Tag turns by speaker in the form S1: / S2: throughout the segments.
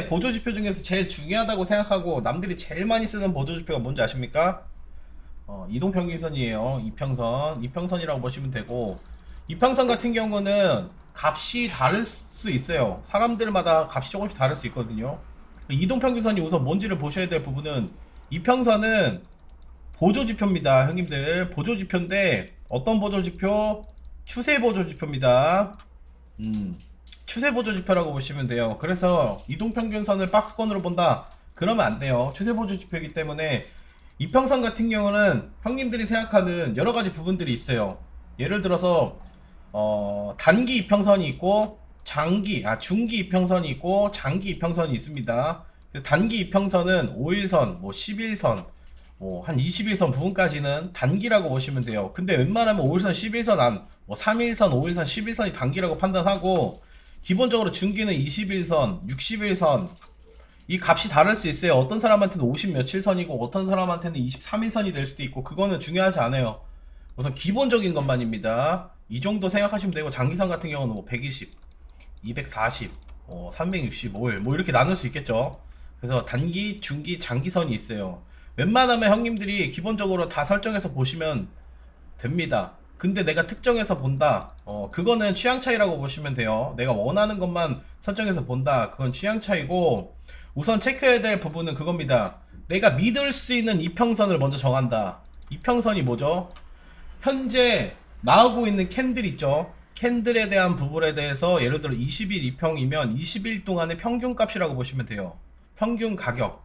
S1: 보조지표 중에서 제일 중요하다고 생각하고 남들이 제일 많이 쓰는 보조지표가 뭔지 아십니까? 이동평균선이에요. 이평선이라고 보시면 되고, 이평선 같은 경우는 값이 다를 수 있어요. 사람들마다 값이 조금씩 다를 수 있거든요. 이동평균선이 우선 뭔지를 보셔야 될 부분은, 이평선은 보조지표입니다. 형님들, 보조지표인데 어떤 보조지표? 추세 보조지표입니다. 추세 보조지표라고 보시면 돼요. 그래서 이동평균선을 박스권으로 본다, 그러면 안 돼요. 추세 보조지표이기 때문에 이평선 같은 경우는 형님들이 생각하는 여러가지 부분들이 있어요. 예를 들어서 단기 이평선이 있고 중기 이평선이 있고 장기 이평선이 있습니다. 단기 이평선은 5일선, 10일선, 한 20일선 부분까지는 단기라고 보시면 돼요. 근데 웬만하면 5일선, 11선 안, 3일선, 5일선, 11선이 단기라고 판단하고, 기본적으로 중기는 21선, 61선, 이 값이 다를 수 있어요. 어떤 사람한테는 50 며칠 선이고 어떤 사람한테는 23일선이 될 수도 있고, 그거는 중요하지 않아요. 우선 기본적인 것만입니다. 이 정도 생각하시면 되고, 장기선 같은 경우는 120, 240, 365일 이렇게 나눌 수 있겠죠. 그래서 단기, 중기, 장기선이 있어요. 웬만하면 형님들이 기본적으로 다 설정해서 보시면 됩니다. 근데 내가 특정해서 본다, 그거는 취향 차이라고 보시면 돼요. 내가 원하는 것만 설정해서 본다, 그건 취향 차이고, 우선 체크해야 될 부분은 그겁니다. 내가 믿을 수 있는 이평선을 먼저 정한다. 이평선이 뭐죠? 현재 나오고 있는 캔들 있죠? 캔들에 대한 부분에 대해서 예를 들어 20일 이평이면 20일 동안의 평균 값이라고 보시면 돼요. 평균 가격.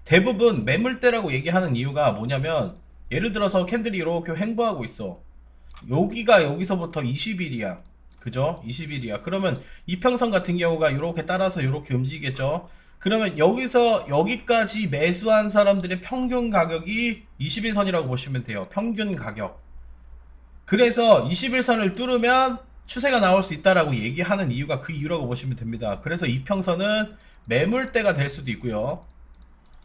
S1: 대부분 매물대라고 얘기하는 이유가 뭐냐면, 예를 들어서 캔들이 이렇게 횡보하고 있어. 여기가 여기서부터 20일이야. 그죠? 20일이야. 그러면 이평선 같은 경우가 이렇게 따라서 이렇게 움직이겠죠? 그러면 여기서 여기까지 매수한 사람들의 평균 가격이 21선이라고 보시면 돼요. 평균 가격. 그래서 21선을 뚫으면 추세가 나올 수 있다라고 얘기하는 이유가 그 이유라고 보시면 됩니다. 그래서 이평선은 매물대가 될 수도 있고요.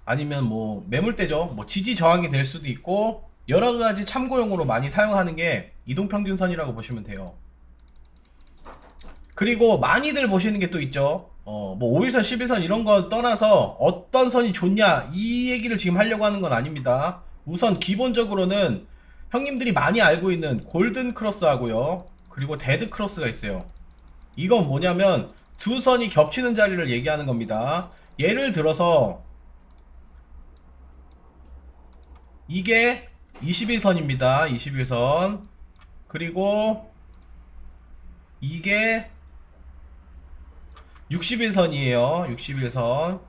S1: 아니면 매물대죠. 지지 저항이 될 수도 있고, 여러 가지 참고용으로 많이 사용하는 게 이동평균선이라고 보시면 돼요. 그리고 많이들 보시는 게 또 있죠. 5일선, 11선 이런 거 떠나서 어떤 선이 좋냐, 이 얘기를 지금 하려고 하는 건 아닙니다. 우선 기본적으로는 형님들이 많이 알고 있는 골든 크로스 하고요, 그리고 데드 크로스가 있어요. 이건 뭐냐면 두 선이 겹치는 자리를 얘기하는 겁니다. 예를 들어서 이게 21선입니다. 21선. 그리고 이게 61선이에요. 61선.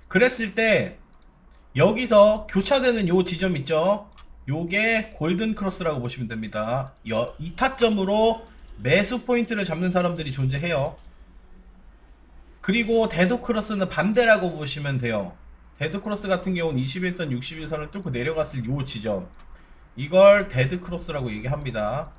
S1: 그랬을 때 여기서 교차되는 요 지점 있죠? 요게 골든 크로스라고 보시면 됩니다. 이 타점으로 매수 포인트를 잡는 사람들이 존재해요. 그리고 데드 크로스는 반대라고 보시면 돼요. 데드 크로스 같은 경우는 21선, 61선을 뚫고 내려갔을 요 지점, 이걸 데드 크로스라고 얘기합니다.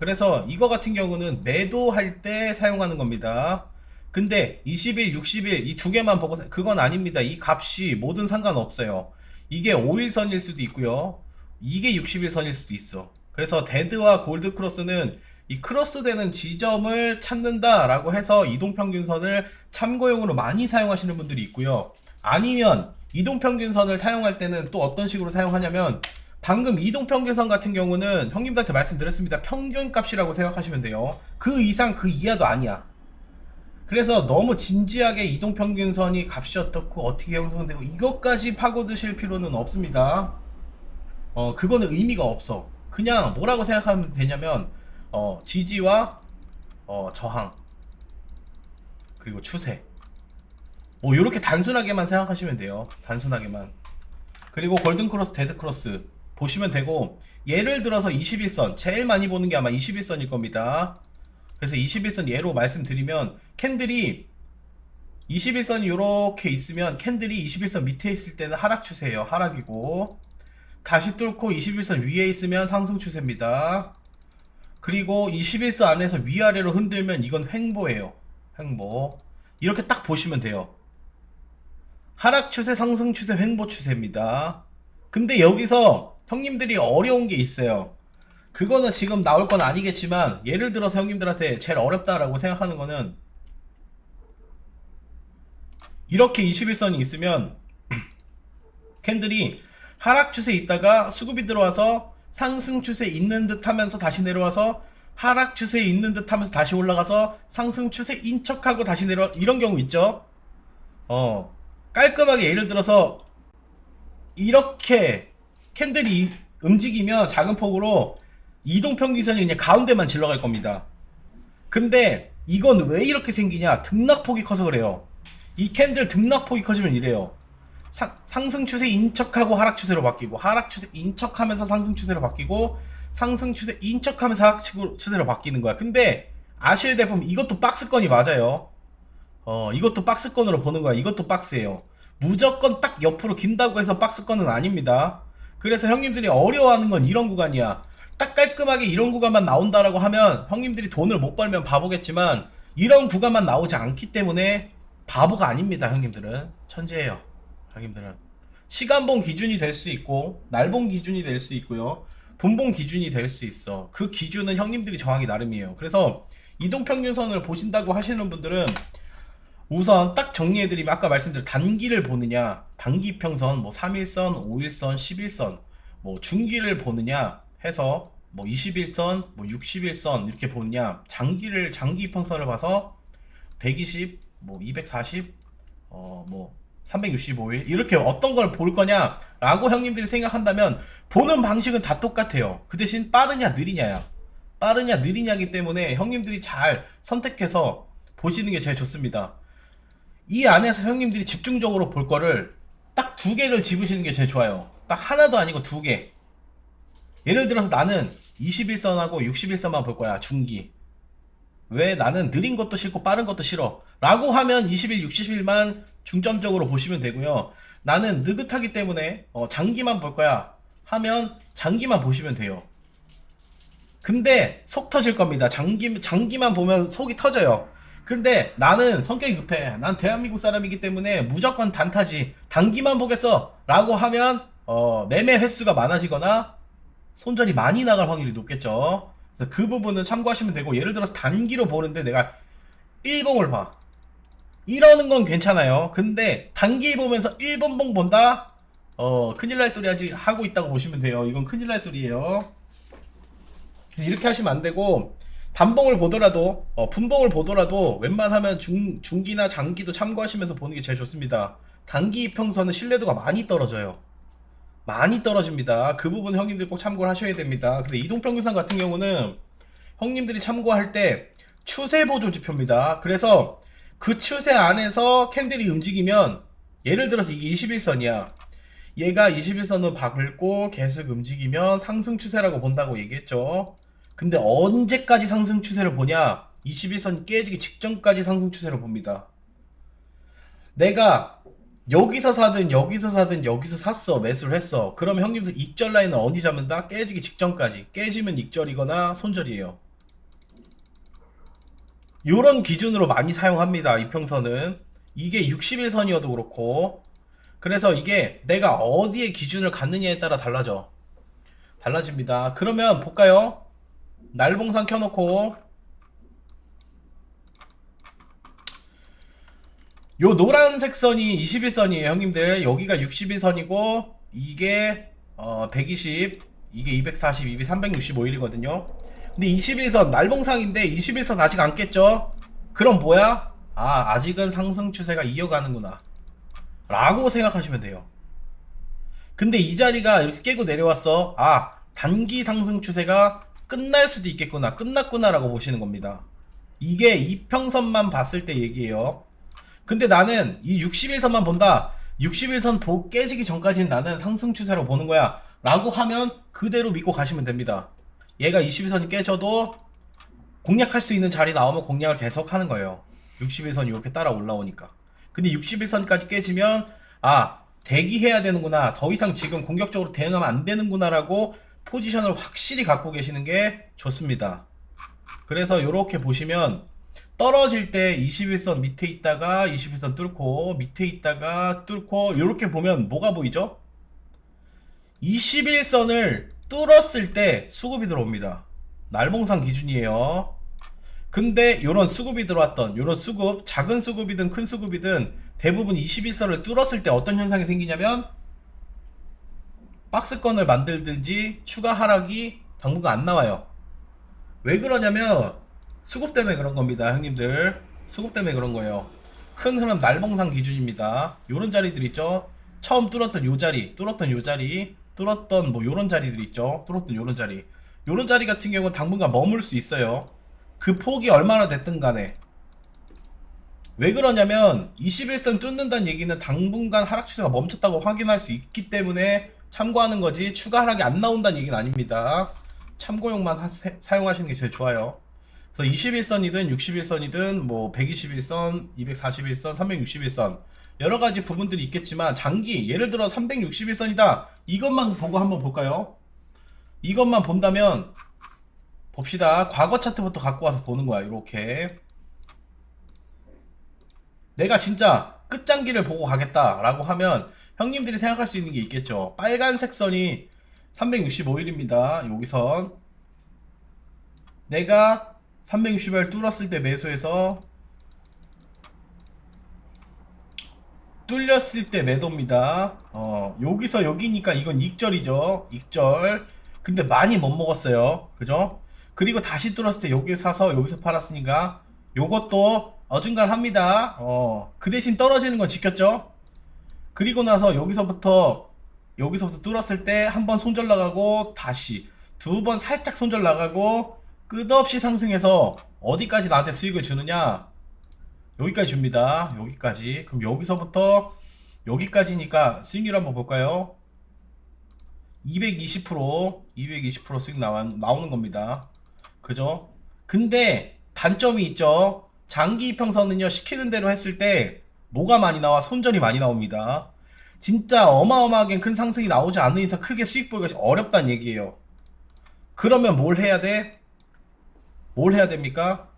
S1: 그래서 이거 같은 경우는 매도할 때 사용하는 겁니다. 근데 20일, 60일 이 두 개만 보고 그건 아닙니다. 이 값이 뭐든 상관없어요. 이게 5일선일 수도 있고요, 이게 60일선일 수도 있어. 그래서 데드와 골드 크로스는 이 크로스 되는 지점을 찾는다 라고 해서 이동평균선을 참고용으로 많이 사용하시는 분들이 있고요. 아니면 이동평균선을 사용할 때는 또 어떤 식으로 사용하냐면, 방금 이동평균선 같은 경우는 형님들한테 말씀드렸습니다. 평균값이라고 생각하시면 돼요. 그 이상 그 이하도 아니야. 그래서 너무 진지하게 이동평균선이 값이 어떻고 어떻게 형성되고 이것까지 파고드실 필요는 없습니다. 그거는 의미가 없어. 그냥 뭐라고 생각하면 되냐면, 지지와 저항, 그리고 추세, 요렇게 단순하게만 생각하시면 돼요. 단순하게만. 그리고 골든크로스, 데드크로스 보시면 되고, 예를 들어서 21선 제일 많이 보는 게 아마 21선일 겁니다. 그래서 21선 예로 말씀드리면, 캔들이 21선이 요렇게 있으면 캔들이 21선 밑에 있을 때는 하락 추세예요. 하락이고, 다시 뚫고 21선 위에 있으면 상승 추세입니다. 그리고 21선 안에서 위아래로 흔들면 이건 횡보예요. 횡보. 이렇게 딱 보시면 돼요. 하락 추세, 상승 추세, 횡보 추세입니다. 근데 여기서 형님들이 어려운 게 있어요. 그거는 지금 나올 건 아니겠지만, 예를 들어서 형님들한테 제일 어렵다라고 생각하는 거는, 이렇게 21선이 있으면 캔들이 하락 추세에 있다가 수급이 들어와서 상승 추세에 있는 듯 하면서 다시 내려와서 하락 추세에 있는 듯 하면서 다시 올라가서 상승 추세인 척하고 다시 내려와, 이런 경우 있죠. 깔끔하게 예를 들어서 이렇게 캔들이 움직이면 작은 폭으로 이동평균선이 그냥 가운데만 질러갈 겁니다. 근데 이건 왜 이렇게 생기냐? 등락폭이 커서 그래요. 이 캔들 등락폭이 커지면 이래요. 상승 추세 인척하고 하락 추세로 바뀌고, 하락 추세 인척하면서 상승 추세로 바뀌고, 상승 추세 인척하면서 하락 추세로 바뀌는 거야. 근데 아셔야 될 부분, 이것도 박스권이 맞아요. 이것도 박스권으로 보는 거야. 이것도 박스예요. 무조건 딱 옆으로 긴다고 해서 박스권은 아닙니다. 그래서 형님들이 어려워하는 건 이런 구간이야. 딱 깔끔하게 이런 구간만 나온다라고 하면 형님들이 돈을 못 벌면 바보겠지만, 이런 구간만 나오지 않기 때문에 바보가 아닙니다. 형님들은 천재예요. 형님들은 시간봉 기준이 될 수 있고, 날봉 기준이 될 수 있고요, 분봉 기준이 될 수 있어. 그 기준은 형님들이 정하기 나름이에요. 그래서 이동평균선을 보신다고 하시는 분들은 우선 딱 정리해드리면, 아까 말씀드린 단기를 보느냐, 단기평선, 뭐 3일선, 5일선, 11선, 뭐 중기를 보느냐 해서 뭐 21선, 뭐 61선 이렇게 보느냐, 장기평선을 봐서 120, 뭐 240, 뭐 365일 이렇게 어떤 걸 볼 거냐 라고 형님들이 생각한다면, 보는 방식은 다 똑같아요. 그 대신 빠르냐 느리냐야. 빠르냐 느리냐기 때문에 형님들이 잘 선택해서 보시는 게 제일 좋습니다. 이 안에서 형님들이 집중적으로 볼 거를 딱 두 개를 집으시는 게 제일 좋아요. 딱 하나도 아니고 두 개. 예를 들어서 나는 21선하고 61선만 볼 거야. 중기. 왜? 나는 느린 것도 싫고 빠른 것도 싫어 라고 하면 21, 60일만 중점적으로 보시면 되고요. 나는 느긋하기 때문에 장기만 볼 거야 하면 장기만 보시면 돼요. 근데 속 터질 겁니다. 장기만 보면 속이 터져요. 근데 나는 성격이 급해. 난 대한민국 사람이기 때문에 무조건 단타지. 단기만 보겠어 라고 하면 매매 횟수가 많아지거나 손절이 많이 나갈 확률이 높겠죠. 그래서 그 부분은 참고하시면 되고, 예를 들어서 단기로 보는데 내가 일봉을 봐. 이러는 건 괜찮아요. 근데 단기 보면서 일본봉 본다? 큰일 날 소리 아직 하고 있다고 보시면 돼요. 이건 큰일 날 소리예요. 그래서 이렇게 하시면 안 되고, 단봉을 보더라도 분봉을 보더라도 웬만하면 중기나 장기도 참고하시면서 보는 게 제일 좋습니다. 단기 평선은 신뢰도가 많이 떨어져요. 많이 떨어집니다. 그 부분 형님들 꼭 참고를 하셔야 됩니다. 근데 이동평균선 같은 경우는 형님들이 참고할 때 추세 보조 지표입니다. 그래서 그 추세 안에서 캔들이 움직이면, 예를 들어서 이게 21선이야. 얘가 21선으로 밟고 계속 움직이면 상승 추세라고 본다고 얘기했죠. 근데 언제까지 상승 추세를 보냐? 21선 깨지기 직전까지 상승 추세를 봅니다. 내가 여기서 사든 여기서 사든 여기서 샀어, 매수를 했어. 그럼 형님들 익절 라인은 어디 잡는다? 깨지기 직전까지. 깨지면 익절이거나 손절이에요. 요런 기준으로 많이 사용합니다. 이평선은. 이게 60일선이어도 그렇고. 그래서 이게 내가 어디에 기준을 갖느냐에 따라 달라집니다. 그러면 볼까요? 날봉상 켜놓고, 요 노란색 선이 21선이에요 형님들. 여기가 61선이고 이게 120, 이게 240, 이게 365일이거든요 근데 21선 날봉상인데 21선 아직 안 깼죠? 그럼 뭐야? 아직은 상승 추세가 이어가는구나 라고 생각하시면 돼요. 근데 이 자리가 이렇게 깨고 내려왔어. 단기 상승 추세가 끝날 수도 있겠구나, 끝났구나 라고 보시는 겁니다. 이게 이평선만 봤을 때 얘기예요. 근데 나는 이 61선만 본다. 61선 깨지기 전까지는 나는 상승 추세로 보는 거야 라고 하면 그대로 믿고 가시면 됩니다. 얘가 21선이 깨져도 공략할 수 있는 자리 나오면 공략을 계속 하는 거예요. 61선이 이렇게 따라 올라오니까. 근데 61선까지 깨지면 대기해야 되는구나, 더 이상 지금 공격적으로 대응하면 안 되는구나 라고 포지션을 확실히 갖고 계시는 게 좋습니다. 그래서 이렇게 보시면 떨어질 때 21선 밑에 있다가 21선 뚫고, 밑에 있다가 뚫고, 이렇게 보면 뭐가 보이죠? 21선을 뚫었을 때 수급이 들어옵니다. 날봉상 기준이에요. 근데 요런 수급이 들어왔던, 요런 수급, 작은 수급이든 큰 수급이든 대부분 21선을 뚫었을 때 어떤 현상이 생기냐면 박스권을 만들든지 추가 하락이 당분간 안 나와요. 왜 그러냐면 수급 때문에 그런 겁니다, 형님들. 수급 때문에 그런 거예요. 큰 흐름 날봉상 기준입니다. 요런 자리들 있죠. 처음 뚫었던 요 자리, 뚫었던 요 자리, 뚫었던 뭐 요런 자리들 있죠. 뚫었던 요런 자리. 요런 자리 같은 경우는 당분간 머물 수 있어요. 그 폭이 얼마나 됐든 간에. 왜 그러냐면 21선 뚫는다는 얘기는 당분간 하락 추세가 멈췄다고 확인할 수 있기 때문에 참고하는 거지, 추가 하락이 안 나온다는 얘기는 아닙니다. 참고용만 사용하시는 게 제일 좋아요. 그래서 21선이든 61선이든 뭐 121선, 241선, 361선 여러 가지 부분들이 있겠지만 장기, 예를 들어 361선이다 이것만 보고 한번 볼까요? 이것만 본다면 봅시다. 과거 차트부터 갖고 와서 보는 거야. 이렇게 내가 진짜 끝장기를 보고 가겠다라고 하면 형님들이 생각할 수 있는 게 있겠죠. 빨간색 선이 365일입니다. 여기선 내가 360일 뚫었을 때 매수해서 뚫렸을 때 매도입니다. 여기서 여기니까 이건 익절이죠. 익절. 근데 많이 못 먹었어요. 그죠? 그리고 다시 뚫었을 때 여기 사서 여기서 팔았으니까 요것도 어중간합니다. 그 대신 떨어지는 건 지켰죠? 그리고 나서 여기서부터 뚫었을 때 한 번 손절 나가고 다시 두 번 살짝 손절 나가고 끝없이 상승해서 어디까지 나한테 수익을 주느냐? 여기까지 줍니다. 여기까지. 그럼 여기서부터 여기까지니까 수익률 한번 볼까요? 220% 수익 나오는 겁니다. 그죠? 근데 단점이 있죠. 장기 이평선은요, 시키는 대로 했을 때 뭐가 많이 나와? 손절이 많이 나옵니다. 진짜 어마어마하게 큰 상승이 나오지 않는 이상 크게 수익 보기가 어렵다는 얘기예요. 그러면 뭘 해야 돼? 뭘 해야 됩니까?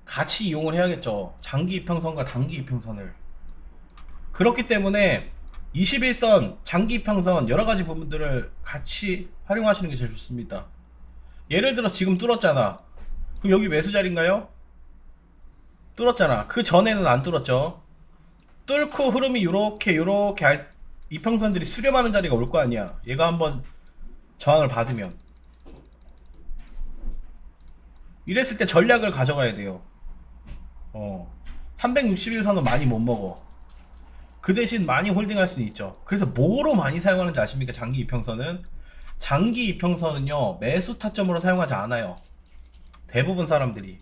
S1: 같이 이용을 해야겠죠. 장기 이평선과 단기 이평선을. 그렇기 때문에 21선, 장기 이평선 여러가지 부분들을 같이 활용하시는 게 제일 좋습니다. 예를 들어 지금 뚫었잖아. 그럼 여기 매수 자리인가요? 뚫었잖아. 그 전에는 안 뚫었죠. 뚫고 흐름이 요렇게 이평선들이 수렴하는 자리가 올 거 아니야. 얘가 한번 저항을 받으면 이랬을 때 전략을 가져가야 돼요. 361선은 많이 못 먹어. 그 대신 많이 홀딩할 수는 있죠. 그래서 뭐로 많이 사용하는지 아십니까? 장기 이평선은 장기 이평선은요, 매수 타점으로 사용하지 않아요. 대부분 사람들이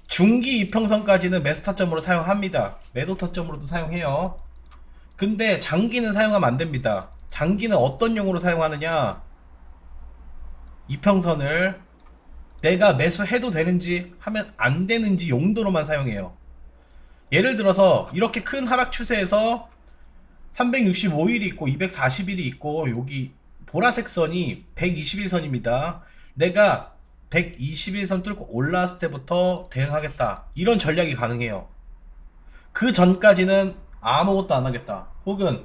S1: 중기 이평선까지는 매수 타점으로 사용합니다. 매도 타점으로도 사용해요. 근데 장기는 사용하면 안 됩니다. 장기는 어떤 용으로 사용하느냐? 이평선을 내가 매수해도 되는지 하면 안 되는지 용도로만 사용해요. 예를 들어서 이렇게 큰 하락 추세에서 365일이 있고 240일이 있고 여기 보라색 선이 121선입니다. 내가 121선 뚫고 올라왔을 때부터 대응하겠다. 이런 전략이 가능해요. 그 전까지는 아무것도 안 하겠다. 혹은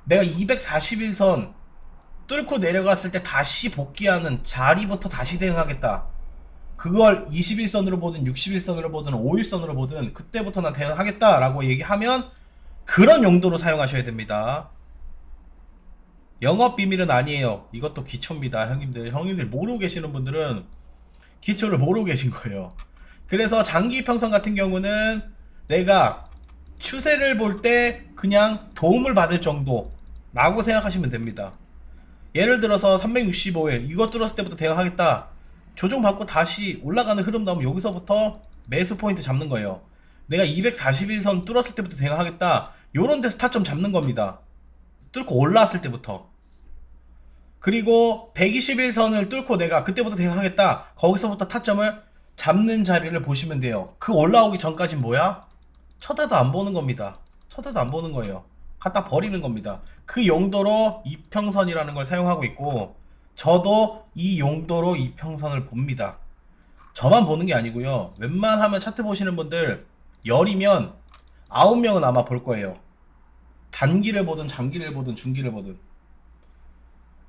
S1: 내가 241선 뚫고 내려갔을 때 다시 복귀하는 자리부터 다시 대응하겠다. 그걸 21선으로 보든 61선으로 보든 51선으로 보든 그때부터 난 대응하겠다라고 얘기하면 그런 용도로 사용하셔야 됩니다. 영업 비밀은 아니에요. 이것도 기초입니다. 형님들 모르고 계시는 분들은 기초를 모르고 계신 거예요. 그래서 장기 이평선 같은 경우는 내가 추세를 볼 때 그냥 도움을 받을 정도라고 생각하시면 됩니다. 예를 들어서 365일 이거 뚫었을 때부터 대응하겠다. 조정받고 다시 올라가는 흐름 나오면 여기서부터 매수 포인트 잡는 거예요. 내가 241선 뚫었을 때부터 대응하겠다. 요런 데서 타점 잡는 겁니다. 뚫고 올라왔을 때부터. 그리고 121선을 뚫고 내가 그때부터 대응하겠다. 거기서부터 타점을 잡는 자리를 보시면 돼요. 그 올라오기 전까진 뭐야? 쳐다도 안 보는 겁니다. 쳐다도 안 보는 거예요. 갖다 버리는 겁니다. 그 용도로 이평선이라는 걸 사용하고 있고, 저도 이 용도로 이평선을 봅니다. 저만 보는 게 아니고요. 웬만하면 차트 보시는 분들 10이면 9명은 아마 볼 거예요. 단기를 보든 장기를 보든 중기를 보든.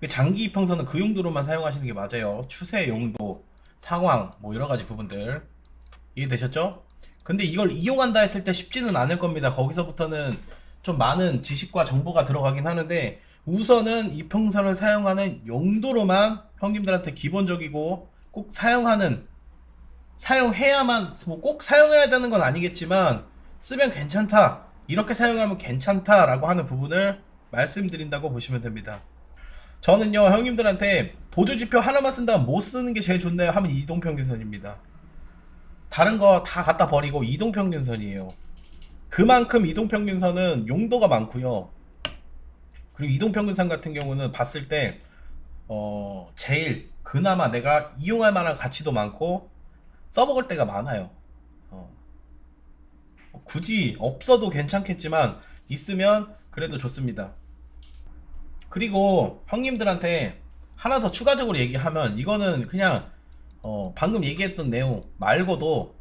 S1: 장기 이평선은 그 용도로만 사용하시는 게 맞아요. 추세 용도, 상황, 뭐 여러가지 부분들 이해되셨죠? 근데 이걸 이용한다 했을 때 쉽지는 않을 겁니다. 거기서부터는 좀 많은 지식과 정보가 들어가긴 하는데 우선은 이평선을 사용하는 용도로만 형님들한테 기본적이고 꼭 사용해야만 뭐 꼭 사용해야 되는 건 아니겠지만 쓰면 괜찮다, 이렇게 사용하면 괜찮다 라고 하는 부분을 말씀드린다고 보시면 됩니다. 저는요 형님들한테 보조지표 하나만 쓴다면 뭐 쓰는 게 제일 좋나요 하면 이동평균선입니다. 다른 거 다 갖다 버리고 이동평균선이에요. 그만큼 이동평균선은 용도가 많고요. 그리고 이동평균선 같은 경우는 봤을 때 제일 그나마 내가 이용할 만한 가치도 많고 써먹을 때가 많아요. 어, 굳이 없어도 괜찮겠지만 있으면 그래도 좋습니다. 그리고 형님들한테 하나 더 추가적으로 얘기하면 이거는 그냥 방금 얘기했던 내용 말고도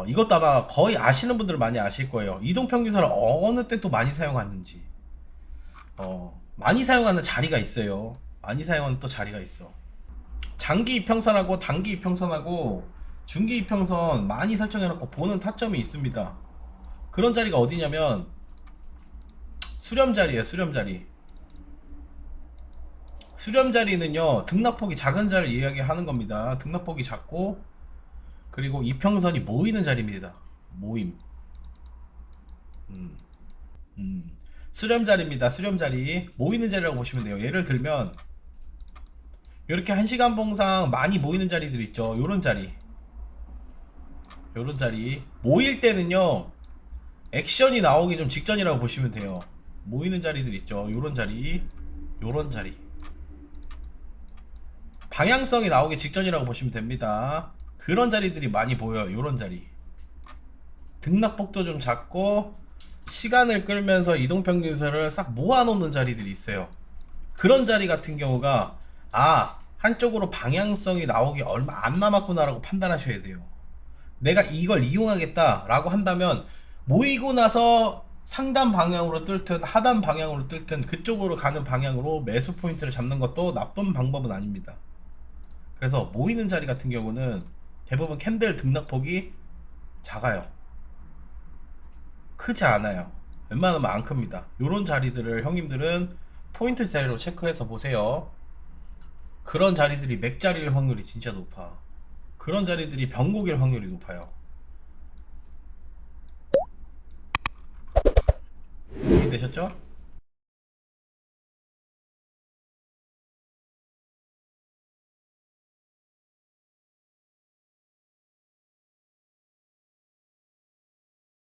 S1: 이것도 아마 거의 아시는 분들은 많이 아실 거예요. 이동평균선을 어느 때 또 많이 사용하는지. 많이 사용하는 자리가 있어요. 많이 사용하는 또 자리가 있어. 장기 이평선하고 단기 이평선하고 중기 이평선 많이 설정해놓고 보는 타점이 있습니다. 그런 자리가 어디냐면 수렴자리에요. 수렴자리. 수렴자리는요 등락폭이 작은 자리를 이야기하는 겁니다. 등락폭이 작고 그리고 이평선이 모이는 자리입니다. 모임. 수렴자리입니다. 수렴자리. 모이는 자리라고 보시면 돼요. 예를 들면 이렇게 1시간 봉상 많이 모이는 자리들 있죠. 요런 자리. 요런 자리. 모일 때는요 액션이 나오기 좀 직전이라고 보시면 돼요. 모이는 자리들 있죠. 요런 자리. 요런 자리. 방향성이 나오기 직전이라고 보시면 됩니다. 그런 자리들이 많이 보여요. 요런 자리. 등락폭도 좀 작고 시간을 끌면서 이동평균선을 싹 모아놓는 자리들이 있어요. 그런 자리 같은 경우가 한쪽으로 방향성이 나오기 얼마 안 남았구나 라고 판단하셔야 돼요. 내가 이걸 이용하겠다 라고 한다면 모이고 나서 상단 방향으로 뜰든 하단 방향으로 뜰든 그쪽으로 가는 방향으로 매수 포인트를 잡는 것도 나쁜 방법은 아닙니다. 그래서 모이는 자리 같은 경우는 대부분 캔들 등락폭이 작아요. 크지 않아요. 웬만하면 안 큽니다. 요런 자리들을 형님들은 포인트 자리로 체크해서 보세요. 그런 자리들이 맥자리일 확률이 진짜 높아. 그런 자리들이 변곡일 확률이 높아요. 이해되셨죠?